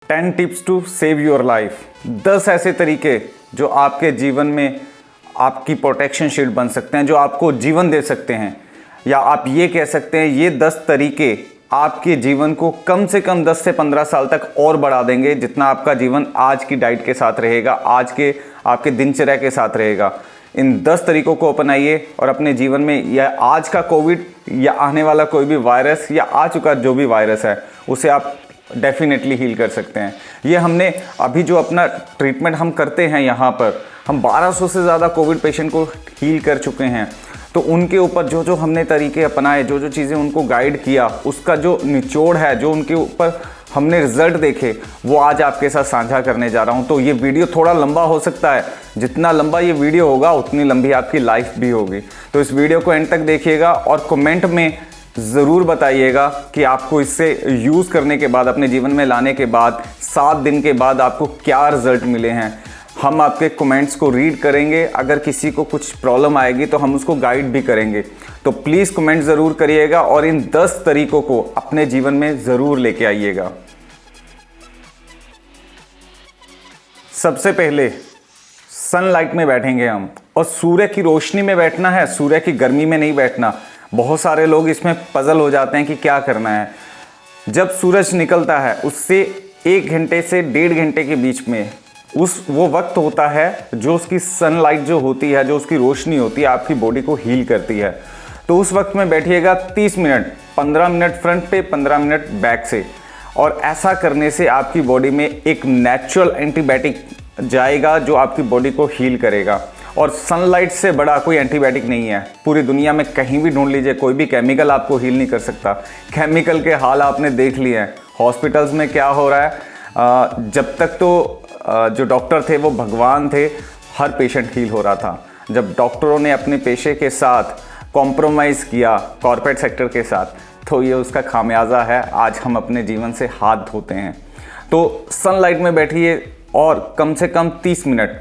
10 tips to save your life. 10 ऐसे तरीके जो आपके जीवन में आपकी प्रोटेक्शन शील्ड बन सकते हैं, जो आपको जीवन दे सकते हैं। या आप ये कह सकते हैं ये 10 तरीके आपके जीवन को कम से कम 10 से 15 साल तक और बढ़ा देंगे, जितना आपका जीवन आज की डाइट के साथ रहेगा, आज के आपके दिनचर्या के साथ रहेगा। इन 10 तरीकों को अपनाइए और अपने जीवन में या आज का कोविड या आने वाला कोई भी वायरस या आ चुका जो भी वायरस है उसे आप डेफिनेटली हील कर सकते हैं। ये हमने अभी जो अपना ट्रीटमेंट हम करते हैं यहाँ पर, हम 1200 से ज़्यादा कोविड पेशेंट को हील कर चुके हैं। तो उनके ऊपर जो जो हमने तरीके अपनाए, जो जो चीज़ें उनको गाइड किया, उसका जो निचोड़ है, जो उनके ऊपर हमने रिजल्ट देखे, वो आज आपके साथ साझा करने जा रहा हूँ। तो ये वीडियो थोड़ा लंबा हो सकता है, जितना लंबा ये वीडियो होगा उतनी लंबी आपकी लाइफ भी होगी। तो इस वीडियो को एंड तक देखिएगा और कमेंट में ज़रूर बताइएगा कि आपको इससे यूज़ करने के बाद, अपने जीवन में लाने के बाद 7 दिन के बाद आपको क्या रिजल्ट मिले हैं। हम आपके कमेंट्स को रीड करेंगे, अगर किसी को कुछ प्रॉब्लम आएगी तो हम उसको गाइड भी करेंगे। तो प्लीज़ कमेंट ज़रूर करिएगा और इन 10 तरीकों को अपने जीवन में ज़रूर लेके आइएगा। सबसे पहले सनलाइट में बैठेंगे हम, और सूर्य की रोशनी में बैठना है, सूर्य की गर्मी में नहीं बैठना। बहुत सारे लोग इसमें पजल हो जाते हैं कि क्या करना है। जब सूरज निकलता है उससे 1 घंटे से 1.5 घंटे के बीच में वो वक्त होता है जो उसकी सनलाइट जो होती है, जो उसकी रोशनी होती है, आपकी बॉडी को हील करती है। तो उस वक्त में बैठिएगा 30 मिनट, 15 मिनट फ्रंट पे, 15 मिनट बैक से। और ऐसा करने से आपकी बॉडी में एक नेचुरल एंटीबायोटिक जाएगा जो आपकी बॉडी को हील करेगा। और सनलाइट से बड़ा कोई एंटीबायोटिक नहीं है। पूरी दुनिया में कहीं भी ढूंढ लीजिए, कोई भी केमिकल आपको हील नहीं कर सकता। केमिकल के हाल आपने देख लिए हैं हॉस्पिटल्स में क्या हो रहा है। जब तक तो जो डॉक्टर थे वो भगवान थे, हर पेशेंट हील हो रहा था। जब डॉक्टरों ने अपने पेशे के साथ कॉम्प्रोमाइज़ किया, कॉर्पोरेट सेक्टर के साथ, तो ये उसका खामियाजा है। आज हम अपने जीवन से हाथ धोते हैं। तो सनलाइट में बैठिए और कम से कम 30 मिनट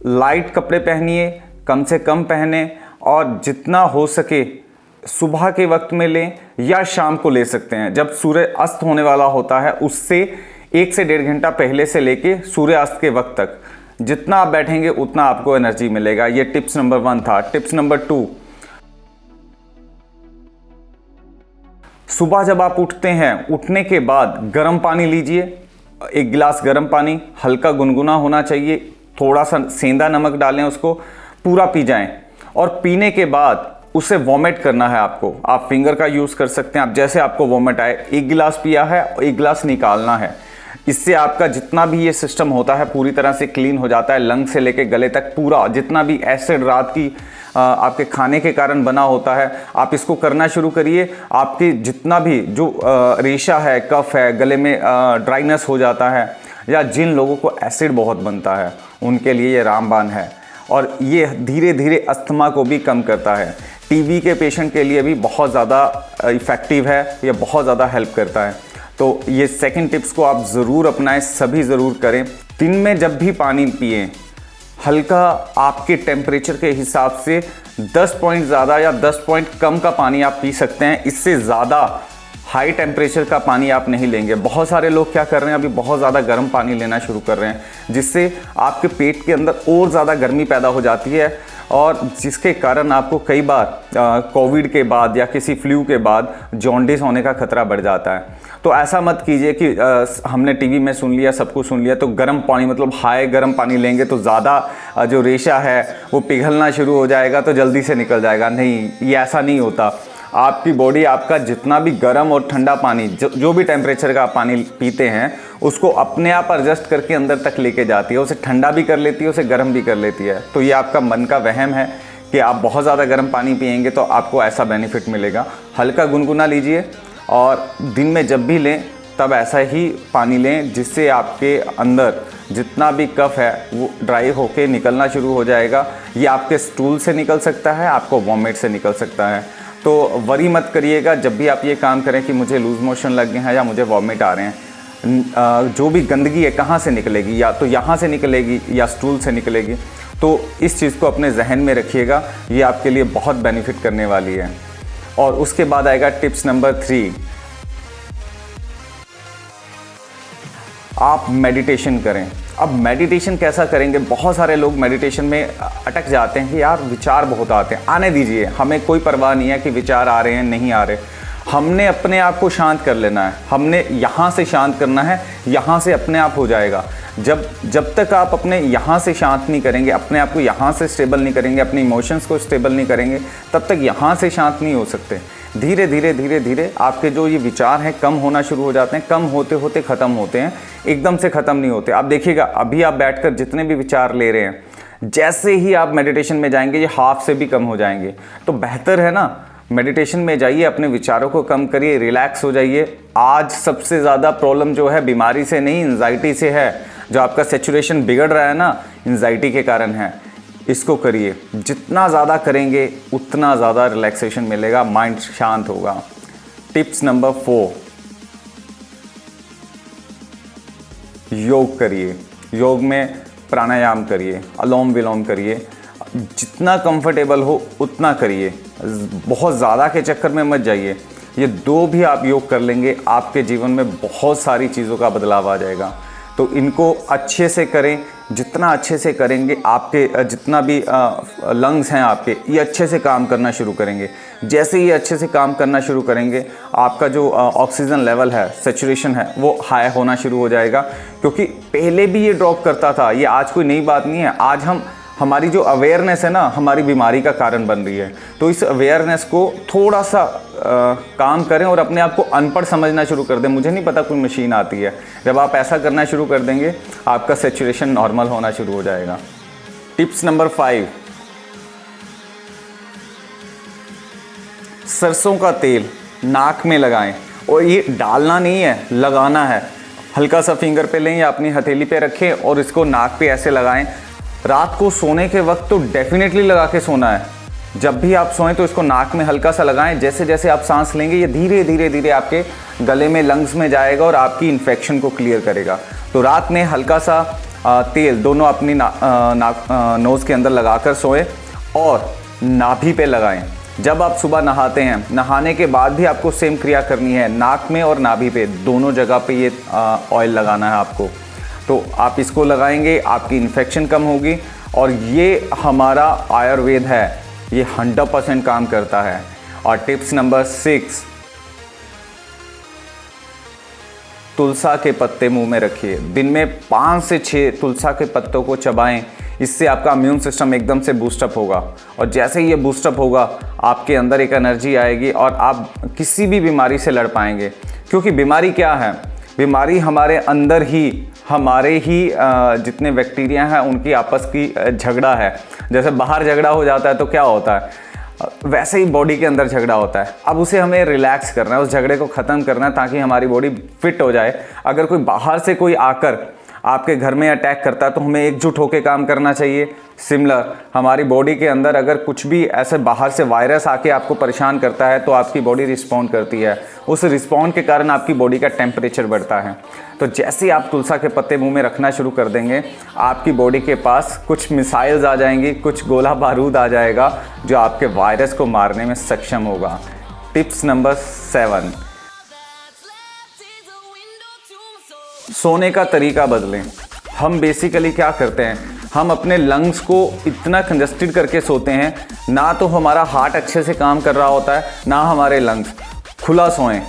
लाइट कपड़े पहनिए, कम से कम पहने, और जितना हो सके सुबह के वक्त में लें या शाम को ले सकते हैं। जब सूर्य अस्त होने वाला होता है उससे 1 से 1.5 घंटा पहले से लेके सूर्यास्त के वक्त तक जितना आप बैठेंगे उतना आपको एनर्जी मिलेगा। ये टिप्स नंबर 1 था। टिप्स नंबर 2, सुबह जब आप उठते हैं, उठने के बाद गर्म पानी लीजिए। 1 गिलास गर्म पानी, हल्का गुनगुना होना चाहिए, थोड़ा सा सेंधा नमक डालें, उसको पूरा पी जाएं। और पीने के बाद उसे वॉमिट करना है आपको। आप फिंगर का यूज़ कर सकते हैं, आप जैसे आपको वॉमिट आए। 1 गिलास पिया है और 1 गिलास निकालना है। इससे आपका जितना भी ये सिस्टम होता है पूरी तरह से क्लीन हो जाता है, लंग से लेके गले तक पूरा। जितना भी एसिड रात की आपके खाने के कारण बना होता है, आप इसको करना शुरू करिए। आपकी जितना भी जो रेशा है, कफ है, गले में ड्राइनेस हो जाता है, या जिन लोगों को एसिड बहुत बनता है उनके लिए ये रामबाण है। और ये धीरे धीरे अस्थमा को भी कम करता है। टीबी के पेशेंट के लिए भी बहुत ज़्यादा इफ़ेक्टिव है, ये बहुत ज़्यादा हेल्प करता है। तो ये सेकंड टिप्स को आप ज़रूर अपनाएं, सभी ज़रूर करें। दिन में जब भी पानी पिएं, हल्का आपके टेम्परेचर के हिसाब से 10 पॉइंट ज़्यादा या 10 पॉइंट कम का पानी आप पी सकते हैं। इससे ज़्यादा हाई टेम्परेचर का पानी आप नहीं लेंगे। बहुत सारे लोग क्या कर रहे हैं, अभी बहुत ज़्यादा गर्म पानी लेना शुरू कर रहे हैं, जिससे आपके पेट के अंदर और ज़्यादा गर्मी पैदा हो जाती है, और जिसके कारण आपको कई बार कोविड के बाद या किसी फ्लू के बाद जॉन्डिस होने का खतरा बढ़ जाता है। तो ऐसा मत कीजिए कि हमने टीवी में सुन लिया, सब कुछ सुन लिया, तो गर्म पानी मतलब हाई गर्म पानी लेंगे तो ज़्यादा जो रेशा है वो पिघलना शुरू हो जाएगा, तो जल्दी से निकल जाएगा। नहीं, ये ऐसा नहीं होता। आपकी बॉडी आपका जितना भी गर्म और ठंडा पानी, जो भी टेम्परेचर का पानी पीते हैं, उसको अपने आप एडजस्ट करके अंदर तक लेके जाती है। उसे ठंडा भी कर लेती है, उसे गर्म भी कर लेती है। तो ये आपका मन का वहम है कि आप बहुत ज़्यादा गर्म पानी पिएंगे तो आपको ऐसा बेनिफिट मिलेगा। हल्का गुनगुना लीजिए और दिन में जब भी लें तब ऐसा ही पानी लें, जिससे आपके अंदर जितना भी कफ है वो ड्राई होके निकलना शुरू हो जाएगा। ये आपके स्टूल से निकल सकता है, आपको वॉमिट से निकल सकता है। तो वरी मत करिएगा जब भी आप ये काम करें कि मुझे लूज़ मोशन लग गए हैं या मुझे वॉमिट आ रहे हैं। जो भी गंदगी है कहाँ से निकलेगी, या तो यहाँ से निकलेगी या स्टूल से निकलेगी। तो इस चीज़ को अपने जहन में रखिएगा, ये आपके लिए बहुत बेनिफिट करने वाली है। और उसके बाद आएगा टिप्स नंबर 3। आप मेडिटेशन करें। अब मेडिटेशन कैसा करेंगे, बहुत सारे लोग मेडिटेशन में अटक जाते हैं कि यार विचार बहुत आते हैं, आने दीजिए, हमें कोई परवाह नहीं है कि विचार आ रहे हैं नहीं आ रहे। हमने अपने आप को शांत कर लेना है, हमने यहाँ से शांत करना है, यहाँ से अपने आप हो जाएगा। जब तक आप अपने यहाँ से शांत नहीं करेंगे, अपने आप को यहाँ से स्टेबल नहीं करेंगे, अपने इमोशंस को स्टेबल नहीं करेंगे, तब तक यहाँ से शांत नहीं हो सकते। धीरे धीरे धीरे धीरे आपके जो ये विचार हैं कम होना शुरू हो जाते हैं, कम होते होते ख़त्म होते हैं, एकदम से ख़त्म नहीं होते। आप देखिएगा अभी आप बैठकर जितने भी विचार ले रहे हैं, जैसे ही आप मेडिटेशन में जाएंगे ये हाफ से भी कम हो जाएंगे। तो बेहतर है ना, मेडिटेशन में जाइए, अपने विचारों को कम करिए, रिलैक्स हो जाइए। आज सबसे ज़्यादा प्रॉब्लम जो है बीमारी से नहीं, एंजाइटी से है। जो आपका सेचुरेशन बिगड़ रहा है ना, एंजाइटी के कारण है। इसको करिए, जितना ज़्यादा करेंगे उतना ज़्यादा रिलैक्सेशन मिलेगा, माइंड शांत होगा। टिप्स नंबर 4, योग करिए। योग में प्राणायाम करिए, अनुलोम विलोम करिए, जितना कंफर्टेबल हो उतना करिए, बहुत ज़्यादा के चक्कर में मत जाइए। ये 2 भी आप योग कर लेंगे, आपके जीवन में बहुत सारी चीज़ों का बदलाव आ जाएगा। तो इनको अच्छे से करें, जितना अच्छे से करेंगे आपके जितना भी लंग्स हैं आपके, ये अच्छे से काम करना शुरू करेंगे। जैसे ये अच्छे से काम करना शुरू करेंगे, आपका जो ऑक्सीजन लेवल है, सेचुरेशन है, वो हाई होना शुरू हो जाएगा। क्योंकि पहले भी ये ड्रॉप करता था, ये आज कोई नई बात नहीं है। आज हमारी जो अवेयरनेस है ना, हमारी बीमारी का कारण बन रही है। तो इस अवेयरनेस को थोड़ा सा काम करें और अपने आप को अनपढ़ समझना शुरू कर दें। मुझे नहीं पता कोई मशीन आती है। जब आप ऐसा करना शुरू कर देंगे, आपका सेचुरेशन नॉर्मल होना शुरू हो जाएगा। टिप्स नंबर 5, सरसों का तेल नाक में लगाएं। और ये डालना नहीं है, लगाना है। हल्का सा फिंगर पे लें या अपनी हथेली पे रखें और इसको नाक पे ऐसे लगाएं। रात को सोने के वक्त तो डेफिनेटली लगा के सोना है। जब भी आप सोएं तो इसको नाक में हल्का सा लगाएं। जैसे जैसे आप सांस लेंगे, ये धीरे धीरे धीरे आपके गले में, लंग्स में जाएगा और आपकी इन्फेक्शन को क्लियर करेगा। तो रात में हल्का सा तेल दोनों अपनी नोज़ के अंदर लगाकर सोएं और नाभि पे लगाएं। जब आप सुबह नहाते हैं, नहाने के बाद भी आपको सेम क्रिया करनी है, नाक में और नाभि पे दोनों जगह पे ये ऑयल लगाना है आपको। तो आप इसको लगाएंगे, आपकी इन्फेक्शन कम होगी। और ये हमारा आयुर्वेद है, ये 100% काम करता है। और टिप्स नंबर 6, तुलसा के पत्ते मुंह में रखिए। दिन में 5 से 6 तुलसा के पत्तों को चबाएं। इससे आपका इम्यून सिस्टम एकदम से बूस्टअप होगा। और जैसे ही ये बूस्टअप होगा, आपके अंदर एक एनर्जी आएगी और आप किसी भी बीमारी से लड़ पाएंगे। क्योंकि बीमारी क्या है, बीमारी हमारे अंदर ही, हमारे ही जितने बैक्टीरिया हैं उनकी आपस की झगड़ा है। जैसे बाहर झगड़ा हो जाता है तो क्या होता है, वैसे ही बॉडी के अंदर झगड़ा होता है। अब उसे हमें रिलैक्स करना है, उस झगड़े को ख़त्म करना है ताकि हमारी बॉडी फिट हो जाए। अगर कोई बाहर से कोई आकर आपके घर में अटैक करता है तो हमें एकजुट होकर काम करना चाहिए। सिमिलर हमारी बॉडी के अंदर अगर कुछ भी ऐसे बाहर से वायरस आके आपको परेशान करता है तो आपकी बॉडी रिस्पॉन्ड करती है। उस रिस्पॉन्ड के कारण आपकी बॉडी का टेम्परेचर बढ़ता है। तो जैसे ही आप तुलसा के पत्ते मुंह में रखना शुरू कर देंगे, आपकी बॉडी के पास कुछ मिसाइल्स आ जाएंगी, कुछ गोला बारूद आ जाएगा जो आपके वायरस को मारने में सक्षम होगा। टिप्स नंबर 7, सोने का तरीका बदलें। हम बेसिकली क्या करते हैं, हम अपने लंग्स को इतना कंजस्टेड करके सोते हैं, ना तो हमारा हार्ट अच्छे से काम कर रहा होता है, ना हमारे लंग्स। खुला सोएं,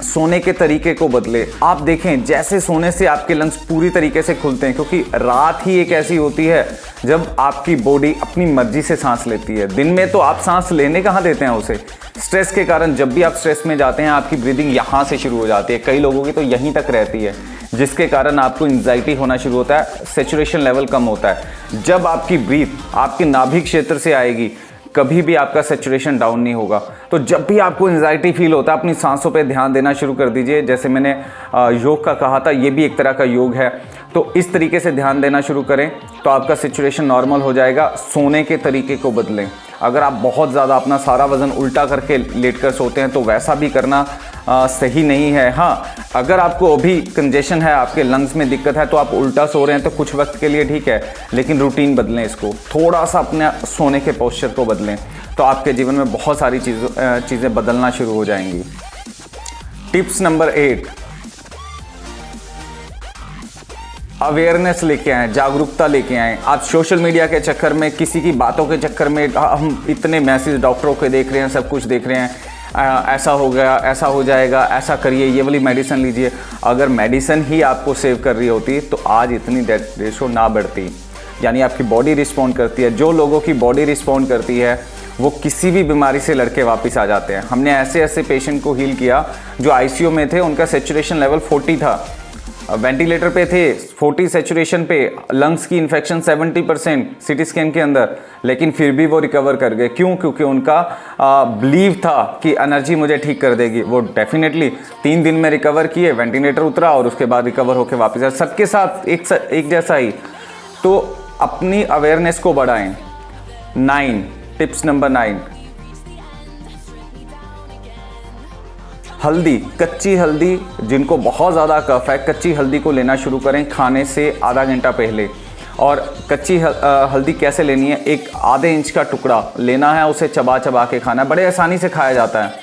सोने के तरीके को बदले। आप देखें जैसे सोने से आपके लंग्स पूरी तरीके से खुलते हैं, क्योंकि रात ही एक ऐसी होती है जब आपकी बॉडी अपनी मर्जी से सांस लेती है। दिन में तो आप सांस लेने कहाँ देते हैं उसे। स्ट्रेस के कारण जब भी आप स्ट्रेस में जाते हैं, आपकी ब्रीदिंग यहाँ से शुरू हो जाती है, कई लोगों की तो यहीं तक रहती है, जिसके कारण आपको एंजाइटी होना शुरू होता है, सेचुरेशन लेवल कम होता है। जब आपकी ब्रीथ आपके नाभि क्षेत्र से आएगी, कभी भी आपका सेचुरेशन डाउन नहीं होगा। तो जब भी आपको एंजाइटी फील होता है, अपनी सांसों पे ध्यान देना शुरू कर दीजिए। जैसे मैंने योग का कहा था, ये भी एक तरह का योग है। तो इस तरीके से ध्यान देना शुरू करें तो आपका सिचुएशन नॉर्मल हो जाएगा। सोने के तरीके को बदलें। अगर आप बहुत ज़्यादा अपना सारा वज़न उल्टा करके लेट कर सोते हैं तो वैसा भी करना सही नहीं है। हाँ, अगर आपको अभी कंजेशन है, आपके लंग्स में दिक्कत है, तो आप उल्टा सो रहे हैं तो कुछ वक्त के लिए ठीक है, लेकिन रूटीन बदलें इसको। थोड़ा सा अपने सोने के पोस्चर को बदलें तो आपके जीवन में बहुत सारी चीज़ें बदलना शुरू हो जाएंगी। टिप्स नंबर 8, अवेयरनेस लेके आएँ, जागरूकता लेके आएँ। आप सोशल मीडिया के चक्कर में, किसी की बातों के चक्कर में, हम इतने मैसेज डॉक्टरों के देख रहे हैं, सब कुछ देख रहे हैं, ऐसा हो गया, ऐसा हो जाएगा, ऐसा करिए, ये वाली मेडिसिन लीजिए। अगर मेडिसिन ही आपको सेव कर रही होती तो आज इतनी डेथ रेशो ना बढ़ती। यानी आपकी बॉडी रिस्पॉन्ड करती है। जो लोगों की बॉडी रिस्पॉन्ड करती है वो किसी भी बीमारी से लड़के वापस आ जाते हैं। हमने ऐसे ऐसे पेशेंट को हील किया जो आईसीयू में थे, उनका सैचुरेशन लेवल 40 था, वेंटिलेटर पे थे, 40 सैचुरेशन पे, लंग्स की इन्फेक्शन 70% सिटी स्कैन के अंदर, लेकिन फिर भी वो रिकवर कर गए। क्यों? क्योंकि उनका बिलीव था कि एनर्जी मुझे ठीक कर देगी। वो डेफिनेटली 3 दिन में रिकवर किए, वेंटिलेटर उतरा और उसके बाद रिकवर होकर वापस आए। सबके साथ एक जैसा ही। तो अपनी अवेयरनेस को बढ़ाएं। 9 टिप्स नंबर 9, हल्दी, कच्ची हल्दी, जिनको बहुत ज़्यादा कफ है, कच्ची हल्दी को लेना शुरू करें खाने से आधा घंटा पहले। और कच्ची हल्दी कैसे लेनी है? एक आधे इंच का टुकड़ा लेना है, उसे चबा चबा के खाना है। बड़े आसानी से खाया जाता है।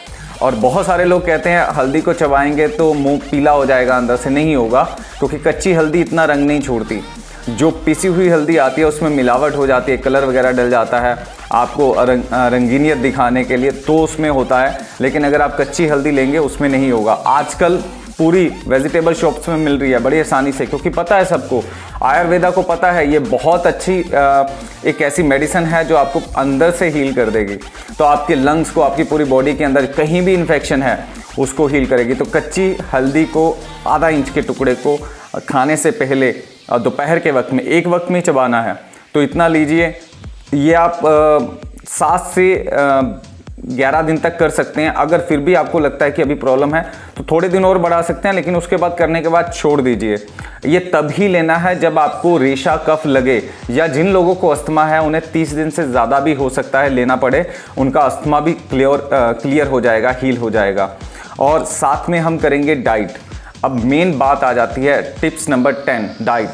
और बहुत सारे लोग कहते हैं हल्दी को चबाएंगे तो मुंह पीला हो जाएगा, अंदर से नहीं होगा, क्योंकि कच्ची हल्दी इतना रंग नहीं छोड़ती। जो पिसी हुई हल्दी आती है उसमें मिलावट हो जाती है, कलर वगैरह डल जाता है आपको रंगीनियत दिखाने के लिए, तो उसमें होता है। लेकिन अगर आप कच्ची हल्दी लेंगे उसमें नहीं होगा। आजकल पूरी वेजिटेबल शॉप्स में मिल रही है बड़ी आसानी से, क्योंकि पता है सबको, आयुर्वेदा को पता है ये बहुत अच्छी एक ऐसी मेडिसिन है जो आपको अंदर से हील कर देगी। तो आपके लंग्स को, आपकी पूरी बॉडी के अंदर कहीं भी इन्फेक्शन है उसको हील करेगी। तो कच्ची हल्दी को आधा इंच के टुकड़े को खाने से पहले दोपहर के वक्त में, एक वक्त में चबाना है, तो इतना लीजिए। ये आप 7 से 11 दिन तक कर सकते हैं। अगर फिर भी आपको लगता है कि अभी प्रॉब्लम है तो थोड़े दिन और बढ़ा सकते हैं, लेकिन उसके बाद करने के बाद छोड़ दीजिए। ये तभी लेना है जब आपको रेशा कफ लगे, या जिन लोगों को अस्थमा है उन्हें 30 दिन से ज़्यादा भी हो सकता है लेना पड़े, उनका अस्थमा भी क्लियर हो जाएगा, हील हो जाएगा। और साथ में हम करेंगे डाइट। अब मेन बात आ जाती है टिप्स नंबर 10, डाइट,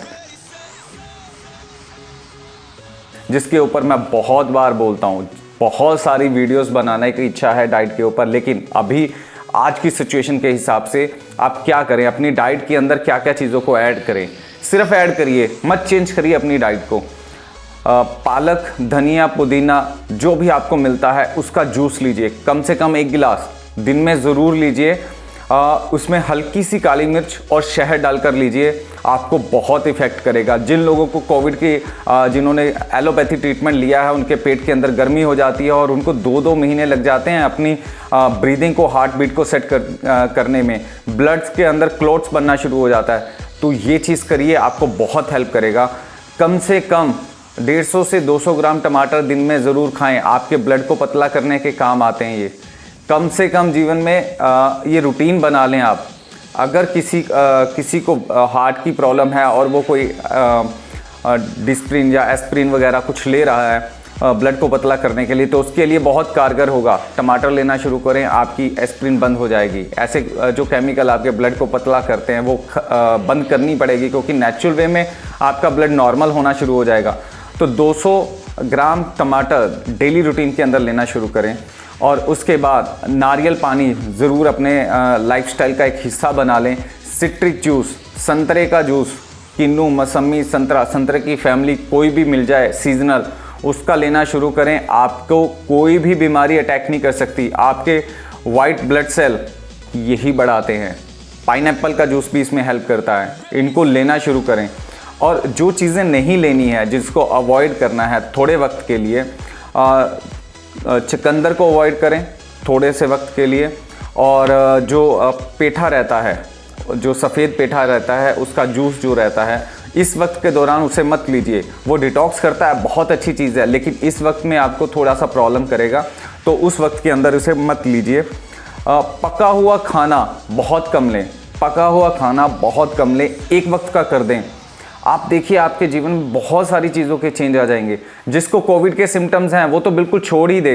जिसके ऊपर मैं बहुत बार बोलता हूँ। बहुत सारी वीडियोस बनाने की इच्छा है डाइट के ऊपर, लेकिन अभी आज की सिचुएशन के हिसाब से आप क्या करें, अपनी डाइट के अंदर क्या क्या चीज़ों को ऐड करें। सिर्फ ऐड करिए, मत चेंज करिए अपनी डाइट को। पालक, धनिया, पुदीना, जो भी आपको मिलता है उसका जूस लीजिए, कम से कम 1 गिलास दिन में ज़रूर लीजिए। उसमें हल्की सी काली मिर्च और शहद डालकर लीजिए, आपको बहुत इफ़ेक्ट करेगा। जिन लोगों को कोविड की जिन्होंने एलोपैथी ट्रीटमेंट लिया है, उनके पेट के अंदर गर्मी हो जाती है और उनको 2-2 महीने लग जाते हैं अपनी ब्रीदिंग को, हार्ट बीट को सेट करने में। ब्लड के अंदर क्लॉट्स बनना शुरू हो जाता है। तो ये चीज़ करिए, आपको बहुत हेल्प करेगा। कम से कम 150 से 200 ग्राम टमाटर दिन में ज़रूर खाएँ, आपके ब्लड को पतला करने के काम आते हैं ये। कम से कम जीवन में ये रूटीन बना लें आप। अगर किसी को हार्ट की प्रॉब्लम है और वो कोई डिस्प्रिन या एस्प्रिन वगैरह कुछ ले रहा है ब्लड को पतला करने के लिए, तो उसके लिए बहुत कारगर होगा। टमाटर लेना शुरू करें, आपकी एस्प्रिन बंद हो जाएगी। ऐसे जो केमिकल आपके ब्लड को पतला करते हैं वो बंद करनी पड़ेगी, क्योंकि नेचुरल वे में आपका ब्लड नॉर्मल होना शुरू हो जाएगा। तो 200 ग्राम टमाटर डेली रूटीन के अंदर लेना शुरू करें। और उसके बाद नारियल पानी ज़रूर अपने लाइफस्टाइल का एक हिस्सा बना लें। सिट्रिक जूस, संतरे का जूस, किन्नू, मौसमी, संतरे की फैमिली कोई भी मिल जाए सीजनल, उसका लेना शुरू करें। आपको कोई भी बीमारी अटैक नहीं कर सकती। आपके वाइट ब्लड सेल यही बढ़ाते हैं। पाइनएप्पल का जूस भी इसमें हेल्प करता है। इनको लेना शुरू करें। और जो चीज़ें नहीं लेनी है, जिसको अवॉइड करना है थोड़े वक्त के लिए, चुकंदर को अवॉइड करें थोड़े से वक्त के लिए। और जो पेठा रहता है, जो सफ़ेद पेठा रहता है, उसका जूस जो रहता है, इस वक्त के दौरान उसे मत लीजिए। वो डिटॉक्स करता है, बहुत अच्छी चीज़ है, लेकिन इस वक्त में आपको थोड़ा सा प्रॉब्लम करेगा, तो उस वक्त के अंदर उसे मत लीजिए। पका हुआ खाना बहुत कम लें, पका हुआ खाना बहुत कम लें, एक वक्त का कर दें। आप देखिए आपके जीवन में बहुत सारी चीज़ों के चेंज आ जाएंगे। जिसको कोविड के सिम्टम्स हैं वो तो बिल्कुल छोड़ ही दे,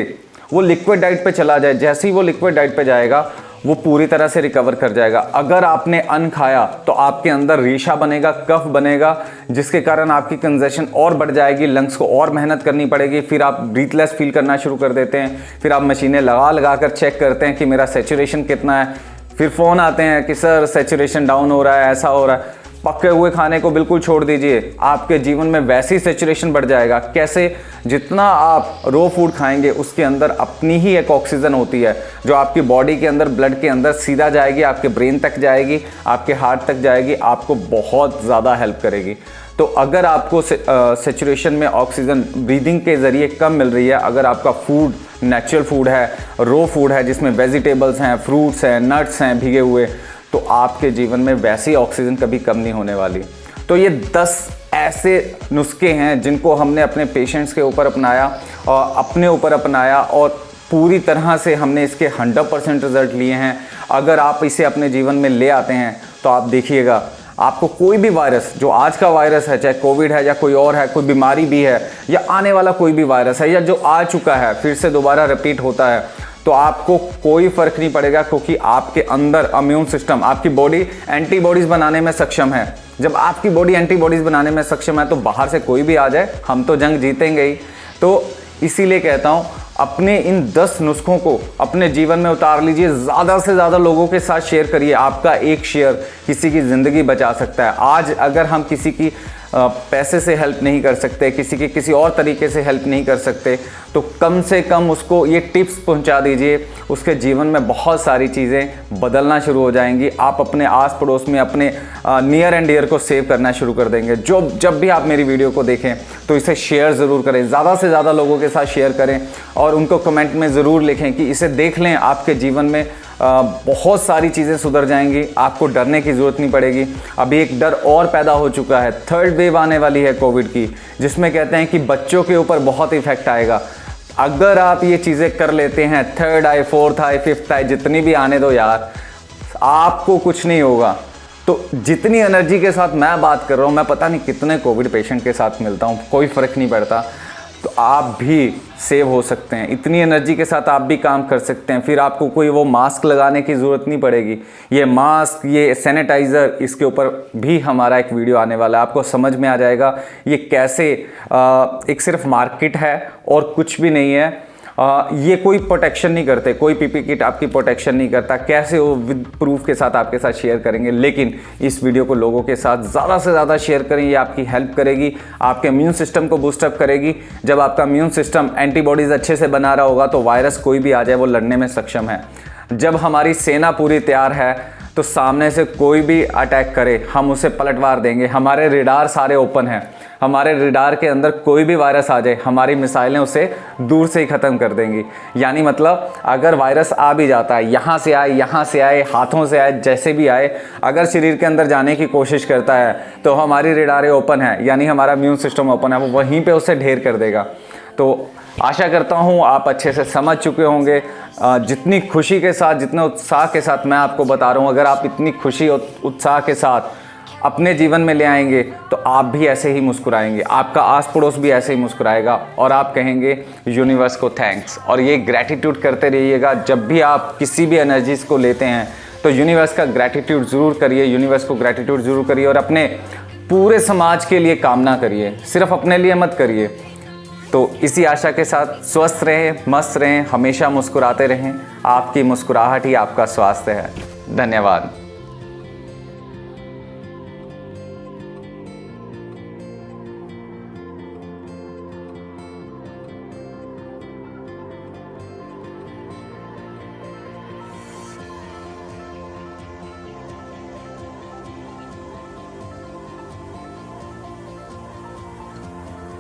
वो लिक्विड डाइट पे चला जाए। जैसे ही वो लिक्विड डाइट पे जाएगा वो पूरी तरह से रिकवर कर जाएगा। अगर आपने अन्न खाया तो आपके अंदर रेशा बनेगा, कफ बनेगा, जिसके कारण आपकी कंजेशन और बढ़ जाएगी, लंग्स को और मेहनत करनी पड़ेगी। फिर आप ब्रीथलेस फील करना शुरू कर देते हैं। फिर आप मशीनें लगा कर चेक करते हैं कि मेरा सैचुरेशन कितना है। फिर फ़ोन आते हैं कि सर सैचुरेशन डाउन हो रहा है, ऐसा हो रहा है। पके हुए खाने को बिल्कुल छोड़ दीजिए, आपके जीवन में वैसी सैचुरेशन बढ़ जाएगा। कैसे? जितना आप रो फूड खाएंगे उसके अंदर अपनी ही एक ऑक्सीजन होती है जो आपकी बॉडी के अंदर, ब्लड के अंदर सीधा जाएगी, आपके ब्रेन तक जाएगी, आपके हार्ट तक जाएगी, आपको बहुत ज़्यादा हेल्प करेगी। तो अगर आपको सैचुरेशन में ऑक्सीजन ब्रीदिंग के ज़रिए कम मिल रही है, अगर आपका फूड नेचुरल फूड है, रो फूड है जिसमें वेजिटेबल्स हैं, फ्रूट्स हैं, नट्स हैं भीगे हुए, तो आपके जीवन में वैसी ऑक्सीजन कभी कम नहीं होने वाली। तो ये 10 ऐसे नुस्खे हैं जिनको हमने अपने पेशेंट्स के ऊपर अपनाया और अपने ऊपर अपनाया और पूरी तरह से हमने इसके 100% रिजल्ट लिए हैं। अगर आप इसे अपने जीवन में ले आते हैं तो आप देखिएगा, आपको कोई भी वायरस, जो आज का वायरस है, चाहे कोविड है या कोई और है, कोई बीमारी भी है या आने वाला कोई भी वायरस है या जो आ चुका है फिर से दोबारा रिपीट होता है, तो आपको कोई फर्क नहीं पड़ेगा, क्योंकि आपके अंदर इम्यून सिस्टम, आपकी बॉडी एंटीबॉडीज़ बनाने में सक्षम है। जब आपकी बॉडी एंटीबॉडीज़ बनाने में सक्षम है तो बाहर से कोई भी आ जाए, हम तो जंग जीतेंगे ही। तो इसीलिए कहता हूँ, अपने इन 10 नुस्खों को अपने जीवन में उतार लीजिए, ज़्यादा से ज़्यादा लोगों के साथ शेयर करिए। आपका एक शेयर किसी की ज़िंदगी बचा सकता है। आज अगर हम किसी की पैसे से हेल्प नहीं कर सकते, किसी की किसी और तरीके से हेल्प नहीं कर सकते, तो कम से कम उसको ये टिप्स पहुंचा दीजिए, उसके जीवन में बहुत सारी चीज़ें बदलना शुरू हो जाएंगी। आप अपने आस पड़ोस में अपने नियर एंड डियर को सेव करना शुरू कर देंगे। जब भी आप मेरी वीडियो को देखें तो इसे शेयर ज़रूर करें, ज़्यादा से ज़्यादा लोगों के साथ शेयर करें और उनको कमेंट में ज़रूर लिखें कि इसे देख लें, आपके जीवन में बहुत सारी चीज़ें सुधर जाएंगी, आपको डरने की ज़रूरत नहीं पड़ेगी। अभी एक डर और पैदा हो चुका है, 3rd वेव आने वाली है कोविड की, जिसमें कहते हैं कि बच्चों के ऊपर बहुत इफेक्ट आएगा। अगर आप ये चीज़ें कर लेते हैं, 3rd आए, 4th आए, 5th आए, जितनी भी आने दो यार, आपको कुछ नहीं होगा। तो जितनी एनर्जी के साथ मैं बात कर रहा हूँ, मैं पता नहीं कितने कोविड पेशेंट के साथ मिलता हूँ, कोई फ़र्क नहीं पड़ता, तो आप भी सेव हो सकते हैं। इतनी एनर्जी के साथ आप भी काम कर सकते हैं। फिर आपको कोई वो मास्क लगाने की ज़रूरत नहीं पड़ेगी। ये मास्क, ये सैनिटाइज़र, इसके ऊपर भी हमारा एक वीडियो आने वाला है, आपको समझ में आ जाएगा ये कैसे एक सिर्फ मार्केट है और कुछ भी नहीं है। ये कोई प्रोटेक्शन नहीं करते, कोई पीपी किट आपकी प्रोटेक्शन नहीं करता। कैसे वो विद प्रूफ के साथ आपके साथ शेयर करेंगे, लेकिन इस वीडियो को लोगों के साथ ज़्यादा से ज़्यादा शेयर करें, ये आपकी हेल्प करेगी, आपके इम्यून सिस्टम को बूस्टअप करेगी। जब आपका इम्यून सिस्टम एंटीबॉडीज़ अच्छे से बना रहा होगा तो वायरस कोई भी आ जाए वो लड़ने में सक्षम है। जब हमारी सेना पूरी तैयार है तो सामने से कोई भी अटैक करे हम उसे पलटवार देंगे। हमारे रेडार सारे ओपन हैं, हमारे रेडार के अंदर कोई भी वायरस आ जाए, हमारी मिसाइलें उसे दूर से ही ख़त्म कर देंगी। यानी मतलब अगर वायरस आ भी जाता है, यहाँ से आए, यहाँ से आए, हाथों से आए, जैसे भी आए, अगर शरीर के अंदर जाने की कोशिश करता है तो हमारी रेडारें ओपन है, यानी हमारा इम्यून सिस्टम ओपन है, वो वहीं पर उसे ढेर कर देगा। तो आशा करता हूँ आप अच्छे से समझ चुके होंगे। जितनी खुशी के साथ, जितने उत्साह के साथ मैं आपको बता रहा हूँ, अगर आप इतनी खुशी और उत्साह के साथ अपने जीवन में ले आएंगे तो आप भी ऐसे ही मुस्कुराएंगे, आपका आस पड़ोस भी ऐसे ही मुस्कुराएगा और आप कहेंगे यूनिवर्स को थैंक्स। और ये ग्रैटिट्यूड करते रहिएगा। जब भी आप किसी भी एनर्जीज़ को लेते हैं तो यूनिवर्स का ग्रैटिट्यूड ज़रूर करिए, यूनिवर्स को ग्रैटिट्यूड ज़रूर करिए और अपने पूरे समाज के लिए कामना करिए, सिर्फ अपने लिए मत करिए। तो इसी आशा के साथ स्वस्थ रहें, मस्त रहें, हमेशा मुस्कुराते रहें। आपकी मुस्कुराहट ही आपका स्वास्थ्य है। धन्यवाद।